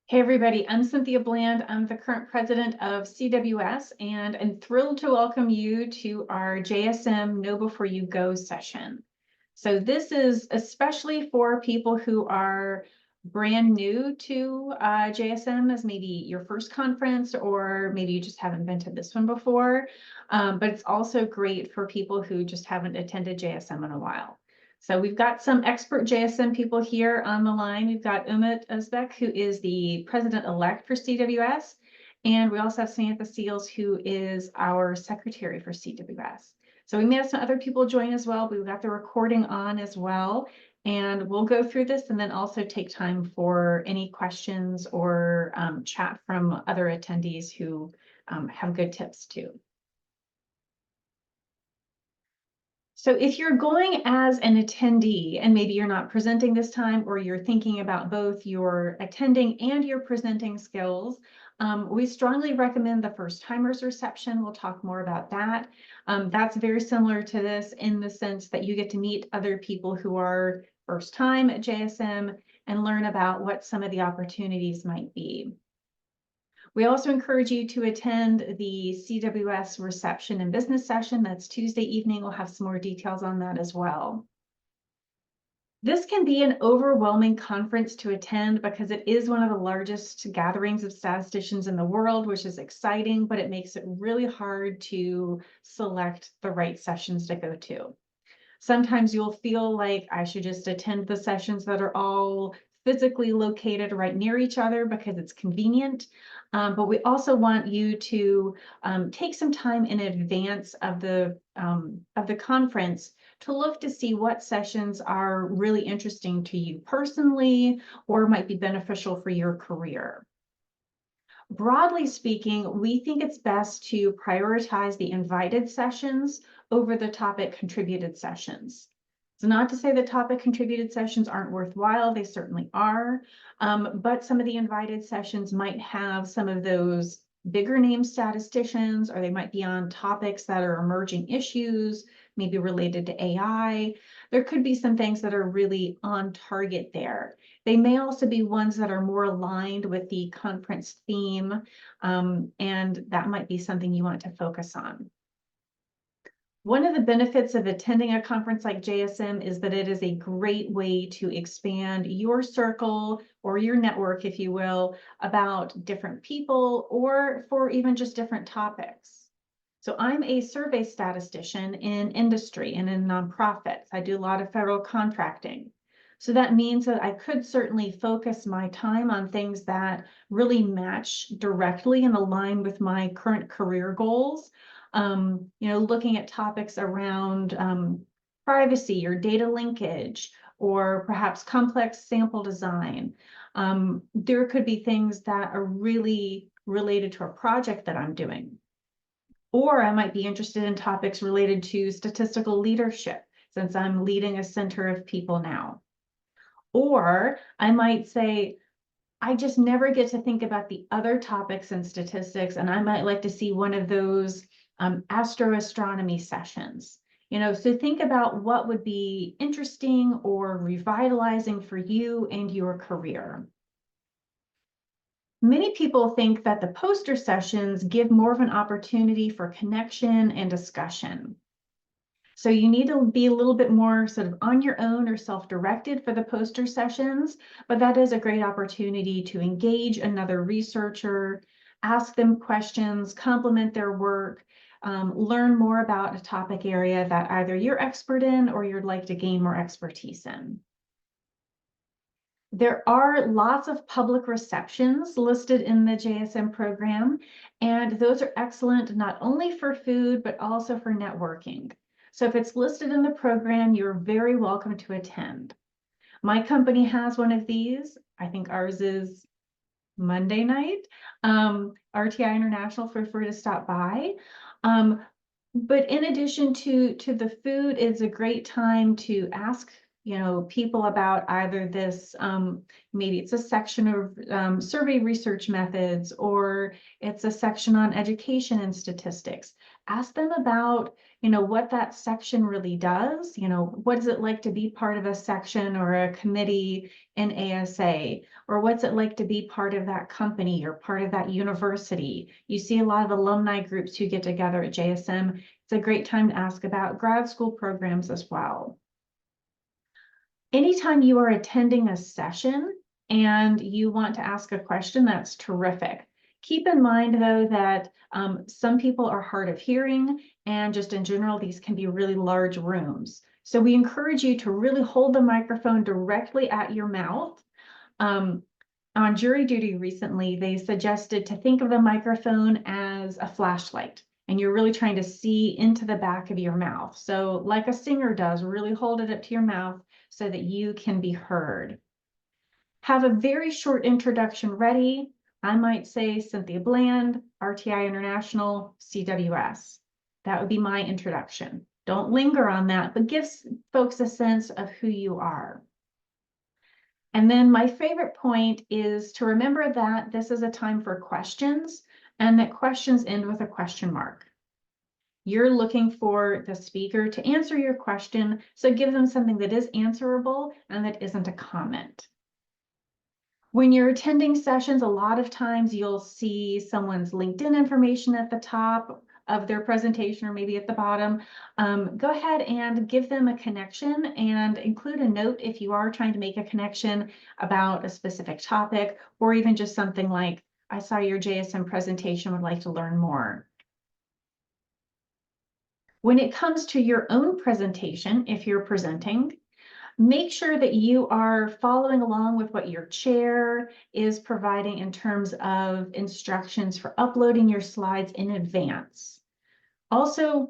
Hey everybody, I'm Cynthia Bland. I'm the current president of CWS and I'm thrilled to welcome you to our JSM Know Before You Go session. So this is especially for people who are brand new to JSM as maybe your first conference, or maybe you just haven't been to this one before. But it's also great for people who just haven't attended JSM in a while. So we've got some expert JSM people here on the line. We've got Umit Uzbek, who is the president-elect for CWS. And we also have Samantha Seals, who is our secretary for CWS. So we may have some other people join as well. We've got the recording on as well. And we'll go through this and then also take time for any questions or chat from other attendees who have good tips too. So if you're going as an attendee and maybe you're not presenting this time, or you're thinking about both your attending and your presenting skills, we strongly recommend the first timers reception. We'll talk more about that. That's very similar to this in the sense that you get to meet other people who are first time at JSM and learn about what some of the opportunities might be. We also encourage you to attend the CWS reception and business session. That's Tuesday evening. We'll have some more details on that as well. This can be an overwhelming conference to attend because it is one of the largest gatherings of statisticians in the world, which is exciting, but it makes it really hard to select the right sessions to go to. Sometimes you'll feel like I should just attend the sessions that are all physically located right near each other because it's convenient. But we also want you to take some time in advance of the conference to look to see what sessions are really interesting to you personally or might be beneficial for your career. Broadly speaking, we think it's best to prioritize the invited sessions over the topic contributed sessions. It's not to say that topic contributed sessions aren't worthwhile, they certainly are, but some of the invited sessions might have some of those bigger name statisticians, or they might be on topics that are emerging issues, maybe related to AI. There could be some things that are really on target there. They may also be ones that are more aligned with the conference theme, and that might be something you want to focus on. One of the benefits of attending a conference like JSM is that it is a great way to expand your circle or your network, if you will, about different people or for even just different topics. So I'm a survey statistician in industry and in nonprofits. I do a lot of federal contracting. So that means that I could certainly focus my time on things that really match directly and align with my current career goals. Looking at topics around privacy or data linkage, or perhaps complex sample design. There could be things that are really related to a project that I'm doing. Or I might be interested in topics related to statistical leadership, since I'm leading a center of people now. Or I might say, I just never get to think about the other topics in statistics, and I might like to see one of those astroastronomy sessions. So think about what would be interesting or revitalizing for you and your career. Many people think that the poster sessions give more of an opportunity for connection and discussion. So you need to be a little bit more sort of on your own or self-directed for the poster sessions, but that is a great opportunity to engage another researcher, ask them questions, compliment their work, learn more about a topic area that either you're expert in or you'd like to gain more expertise in. There are lots of public receptions listed in the JSM program, and those are excellent not only for food, but also for networking. So if it's listed in the program, you're very welcome to attend. My company has one of these. I think ours is Monday night. RTI International, feel free to stop by. But in addition to the food, it's a great time to ask people about either this, maybe it's a section of survey research methods, or it's a section on education and statistics. ask them about, what that section really does. What is it like to be part of a section or a committee in ASA? Or what's it like to be part of that company or part of that university? You see a lot of alumni groups who get together at JSM. It's a great time to ask about grad school programs as well. Anytime you are attending a session and you want to ask a question, that's terrific. Keep in mind, though, that some people are hard of hearing, and just in general, these can be really large rooms. So we encourage you to really hold the microphone directly at your mouth. On jury duty recently, they suggested to think of the microphone as a flashlight, and you're really trying to see into the back of your mouth. So like a singer does, really hold it up to your mouth so that you can be heard. Have a very short introduction ready. I might say Cynthia Bland, RTI International, CWS. That would be my introduction. Don't linger on that, but give folks a sense of who you are. And then my favorite point is to remember that this is a time for questions, and that questions end with a question mark. You're looking for the speaker to answer your question, so give them something that is answerable and that isn't a comment. When you're attending sessions, a lot of times you'll see someone's LinkedIn information at the top of their presentation or maybe at the bottom. Go ahead and give them a connection and include a note if you are trying to make a connection about a specific topic, or even just something like, I saw your JSM presentation, would like to learn more. When it comes to your own presentation, if you're presenting, make sure that you are following along with what your chair is providing in terms of instructions for uploading your slides in advance. Also,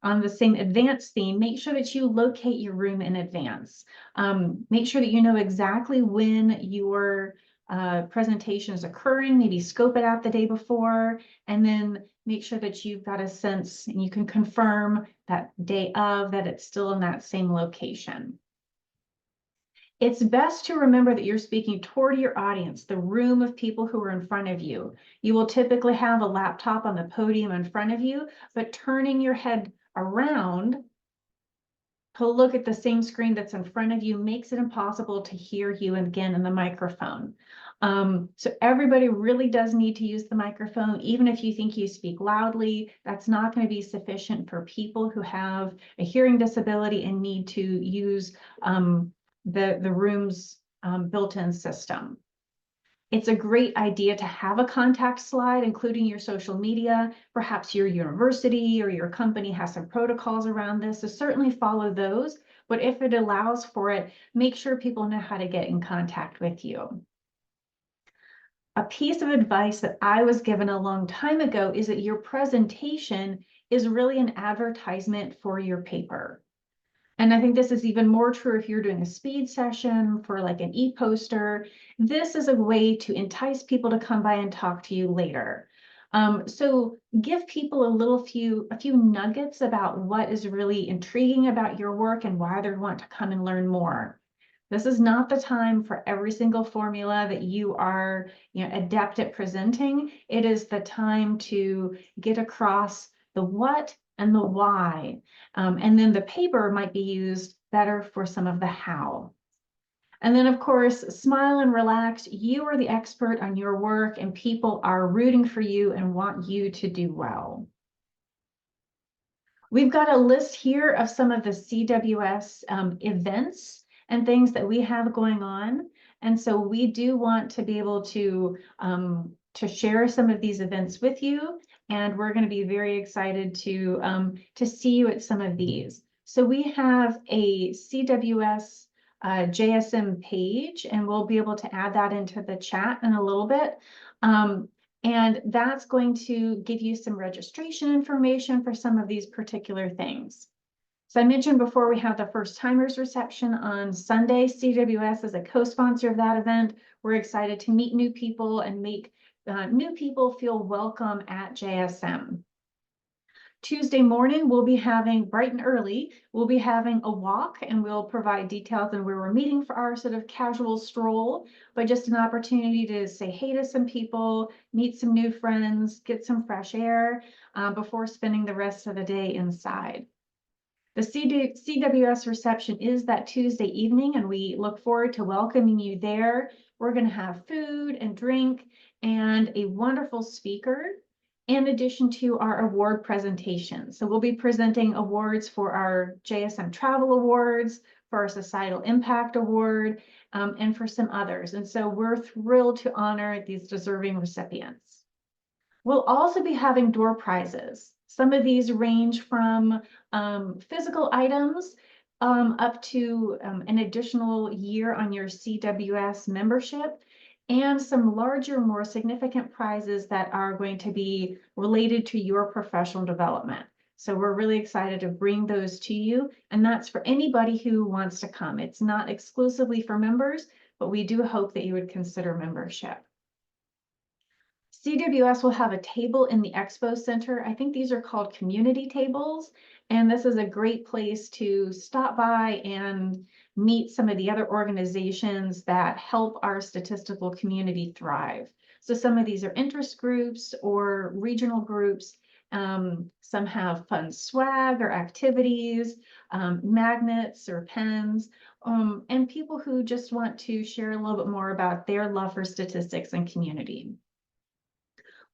on the same advanced theme, make sure that you locate your room in advance. Make sure that you know exactly when your presentation is occurring, maybe scope it out the day before, and then make sure that you've got a sense and you can confirm that day of that it's still in that same location. It's best to remember that you're speaking toward your audience, the room of people who are in front of you. You will typically have a laptop on the podium in front of you, but turning your head around to look at the same screen that's in front of you makes it impossible to hear you again in the microphone. So everybody really does need to use the microphone. Even if you think you speak loudly, that's not going to be sufficient for people who have a hearing disability and need to use the room's built-in system. It's a great idea to have a contact slide, including your social media. Perhaps your university or your company has some protocols around this, so certainly follow those. But if it allows for it, make sure people know how to get in contact with you. A piece of advice that I was given a long time ago is that your presentation is really an advertisement for your paper. And I think this is even more true if you're doing a speed session for like an e-poster. This is a way to entice people to come by and talk to you later. So give people a few nuggets about what is really intriguing about your work and why they want to come and learn more. This is not the time for every single formula that you are, adept at presenting. It is the time to get across the what and the why. And then the paper might be used better for some of the how. And then, of course, smile and relax. You are the expert on your work, and people are rooting for you and want you to do well. We've got a list here of some of the CWS events and things that we have going on. And so we do want to be able to share some of these events with you. And we're going to be very excited to see you at some of these. So we have a CWS JSM page, and we'll be able to add that into the chat in a little bit. And that's going to give you some registration information for some of these particular things. So I mentioned before, we have the first timers reception on Sunday. CWS is a co-sponsor of that event. We're excited to meet new people and make new people feel welcome at JSM. Tuesday morning, we'll be having, bright and early, we'll be having a walk, and we'll provide details on where we're meeting for our sort of casual stroll, but just an opportunity to say hey to some people, meet some new friends, get some fresh air before spending the rest of the day inside. The CWS reception is that Tuesday evening, and we look forward to welcoming you there. We're going to have food and drink and a wonderful speaker, in addition to our award presentation. So we'll be presenting awards for our JSM Travel Awards, for our Societal Impact Award, and for some others. And so we're thrilled to honor these deserving recipients. We'll also be having door prizes. Some of these range from physical items up to an additional year on your CWS membership, and some larger, more significant prizes that are going to be related to your professional development. So we're really excited to bring those to you, and that's for anybody who wants to come. It's not exclusively for members, but we do hope that you would consider membership. CWS will have a table in the Expo Center. I think these are called community tables, and this is a great place to stop by and meet some of the other organizations that help our statistical community thrive. So some of these are interest groups or regional groups. Some have fun swag or activities, magnets or pens, and people who just want to share a little bit more about their love for statistics and community.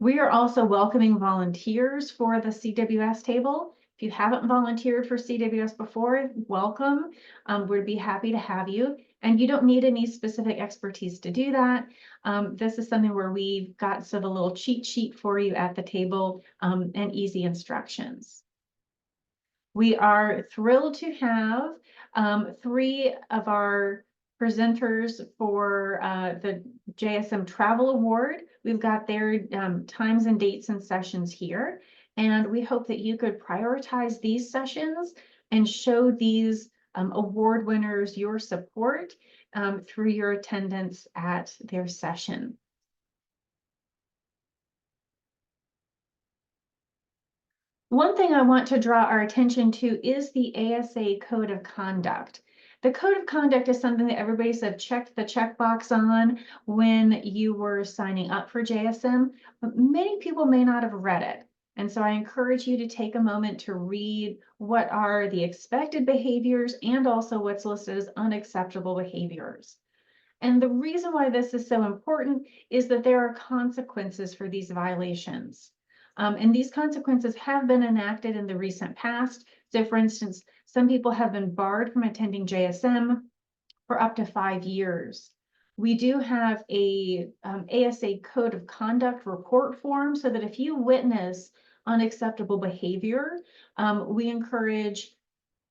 We are also welcoming volunteers for the CWS table. If you haven't volunteered for CWS before, welcome. We'd be happy to have you. And you don't need any specific expertise to do that. This is something where we've got sort of a little cheat sheet for you at the table and easy instructions. We are thrilled to have 3 of our presenters for the JSM Travel Award. We've got their times and dates and sessions here, and we hope that you could prioritize these sessions and show these award winners your support through your attendance at their session. One thing I want to draw our attention to is the ASA Code of Conduct. The Code of Conduct is something that everybody said checked the checkbox on when you were signing up for JSM, but many people may not have read it. And so I encourage you to take a moment to read what are the expected behaviors and also what's listed as unacceptable behaviors. And the reason why this is so important is that there are consequences for these violations. And these consequences have been enacted in the recent past. So for instance, some people have been barred from attending JSM for up to 5 years. We do have a ASA Code of Conduct report form so that if you witness unacceptable behavior, we encourage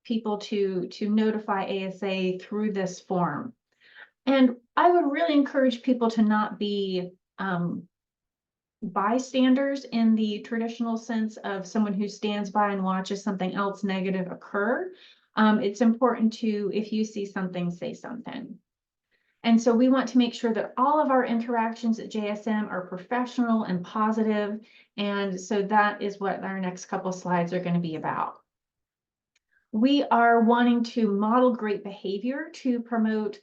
people to notify ASA through this form. And I would really encourage people to not be bystanders in the traditional sense of someone who stands by and watches something else negative occur. It's important to, if you see something, say something. And so we want to make sure that all of our interactions at JSM are professional and positive. And so that is what our next couple slides are going to be about. We are wanting to model great behavior to promote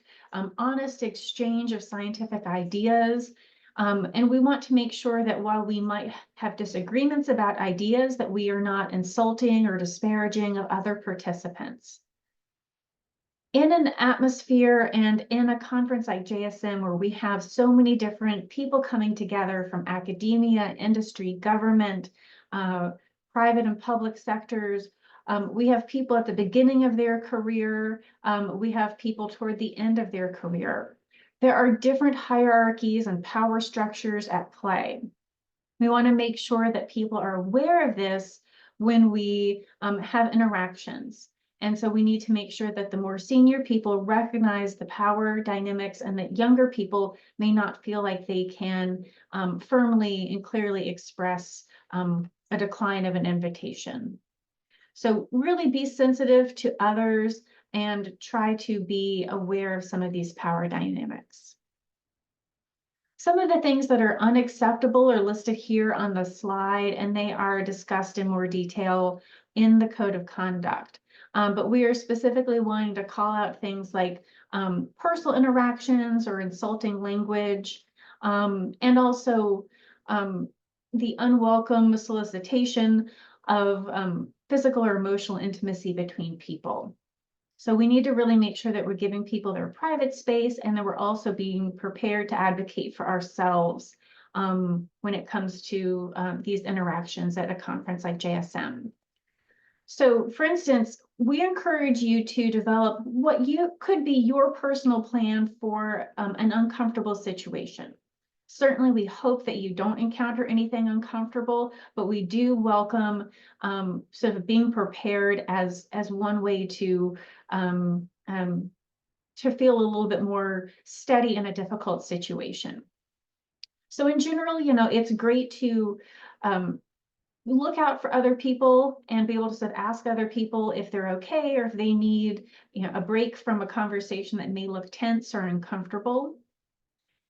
honest exchange of scientific ideas. And we want to make sure that while we might have disagreements about ideas, that we are not insulting or disparaging of other participants. In an atmosphere and in a conference like JSM, where we have so many different people coming together from academia, industry, government, private and public sectors, we have people at the beginning of their career, we have people toward the end of their career. There are different hierarchies and power structures at play. We want to make sure that people are aware of this when we have interactions. And so we need to make sure that the more senior people recognize the power dynamics and that younger people may not feel like they can firmly and clearly express a decline of an invitation. So really be sensitive to others and try to be aware of some of these power dynamics. Some of the things that are unacceptable are listed here on the slide, and they are discussed in more detail in the code of conduct. But we are specifically wanting to call out things like personal interactions or insulting language, and also the unwelcome solicitation of physical or emotional intimacy between people. So we need to really make sure that we're giving people their private space, and that we're also being prepared to advocate for ourselves when it comes to these interactions at a conference like JSM. So for instance, we encourage you to develop what you could be your personal plan for an uncomfortable situation. Certainly, we hope that you don't encounter anything uncomfortable, but we do welcome sort of being prepared as one way to feel a little bit more steady in a difficult situation. So in general, it's great to look out for other people and be able to sort of ask other people if they're okay, or if they need, a break from a conversation that may look tense or uncomfortable.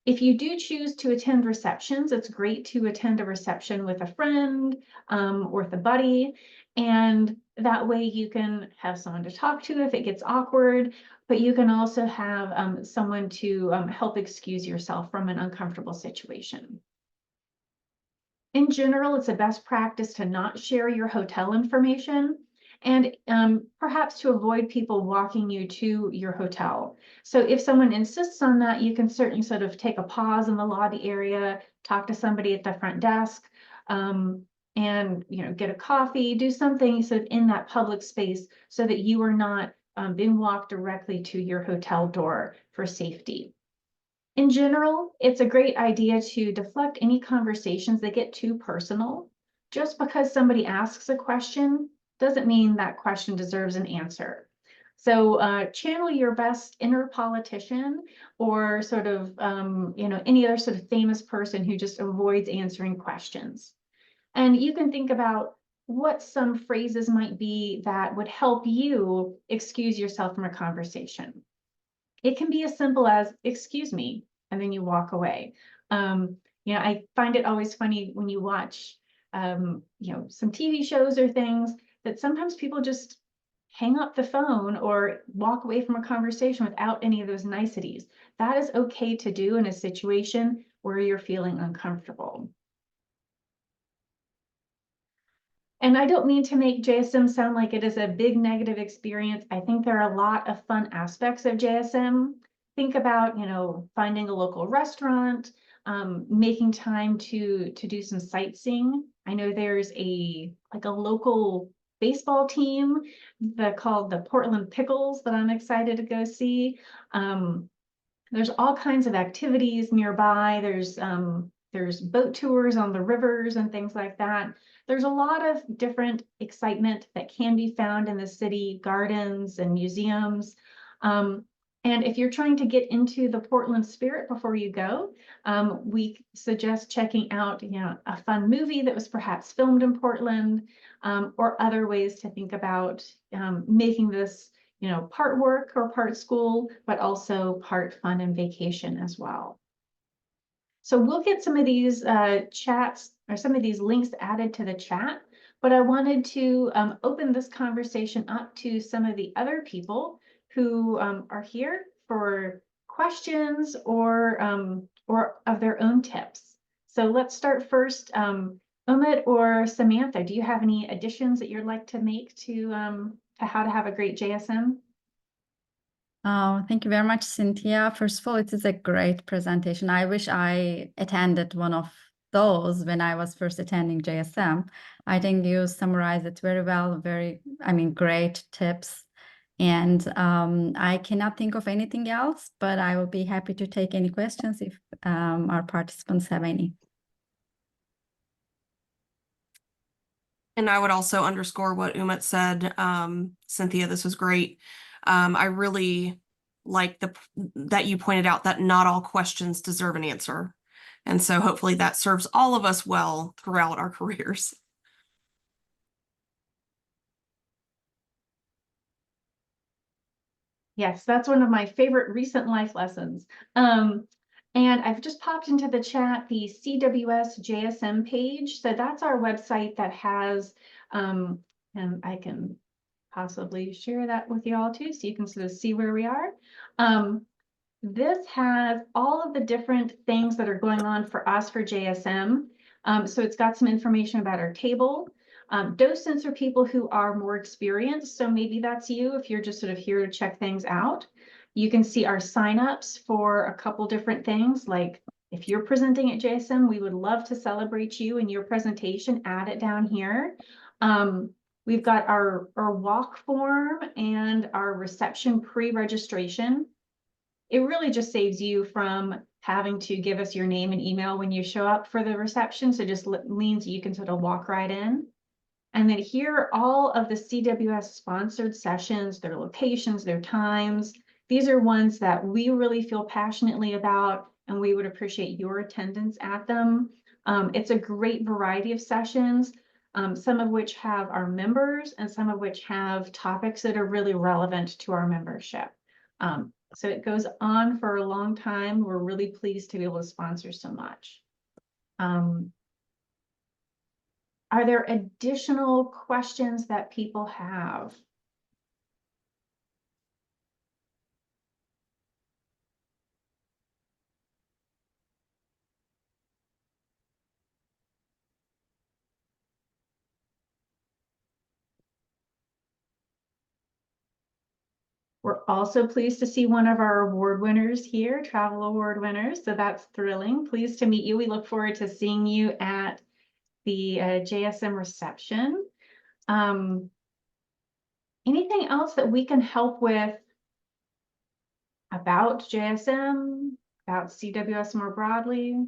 If you do choose to attend receptions, it's great to attend a reception with a friend or with a buddy. And that way you can have someone to talk to if it gets awkward, but you can also have someone to help excuse yourself from an uncomfortable situation. In general, it's a best practice to not share your hotel information, and perhaps to avoid people walking you to your hotel. So if someone insists on that, you can certainly sort of take a pause in the lobby area, talk to somebody at the front desk, and get a coffee, do something sort of in that public space so that you are not being walked directly to your hotel door for safety. In general, it's a great idea to deflect any conversations that get too personal. Just because somebody asks a question doesn't mean that question deserves an answer. So channel your best inner politician, or sort of, any other sort of famous person who just avoids answering questions. And you can think about what some phrases might be that would help you excuse yourself from a conversation. It can be as simple as, excuse me, and then you walk away. I find it always funny when you watch, some TV shows or things, that sometimes people just hang up the phone or walk away from a conversation without any of those niceties. That is okay to do in a situation where you're feeling uncomfortable. And I don't mean to make JSM sound like it is a big negative experience. I think there are a lot of fun aspects of JSM. Think about, finding a local restaurant, making time to do some sightseeing. I know there's a local baseball team called the Portland Pickles that I'm excited to go see. There's all kinds of activities nearby. There's boat tours on the rivers and things like that. There's a lot of different excitement that can be found in the city, gardens and museums. And if you're trying to get into the Portland spirit before you go, we suggest checking out, a fun movie that was perhaps filmed in Portland, or other ways to think about making this, part work or part school, but also part fun and vacation as well. So we'll get some of these chats or some of these links added to the chat, but I wanted to open this conversation up to some of the other people who are here for questions or of their own tips. So let's start first. Umit or Samantha, do you have any additions that you'd like to make to how to have a great JSM? Thank you very much, Cynthia. First of all, it is a great presentation. I wish I attended one of those when I was first attending JSM. I think you summarized it very well, great tips. And I cannot think of anything else, but I will be happy to take any questions if our participants have any. And I would also underscore what Umit said. Cynthia, this was great. I really like that you pointed out that not all questions deserve an answer. And so hopefully that serves all of us well throughout our careers. Yes, that's one of my favorite recent life lessons. And I've just popped into the chat the CWS JSM page. So that's our website that has, and I can possibly share that with you all too, so you can sort of see where we are. This has all of the different things that are going on for us for JSM. So it's got some information about our table. Docents are people who are more experienced. So maybe that's you if you're just sort of here to check things out. You can see our signups for a couple different things. Like if you're presenting at JSM, we would love to celebrate you in your presentation. Add it down here. We've got our walk form and our reception pre-registration. It really just saves you from having to give us your name and email when you show up for the reception. So just means you can sort of walk right in. And then here are all of the CWS sponsored sessions, their locations, their times. These are ones that we really feel passionately about, and we would appreciate your attendance at them. It's a great variety of sessions, some of which have our members and some of which have topics that are really relevant to our membership. So it goes on for a long time. We're really pleased to be able to sponsor so much. Are there additional questions that people have? We're also pleased to see one of our award winners here, travel award winners. So that's thrilling. Pleased to meet you. We look forward to seeing you at the JSM reception. Anything else that we can help with about JSM, about CWS more broadly?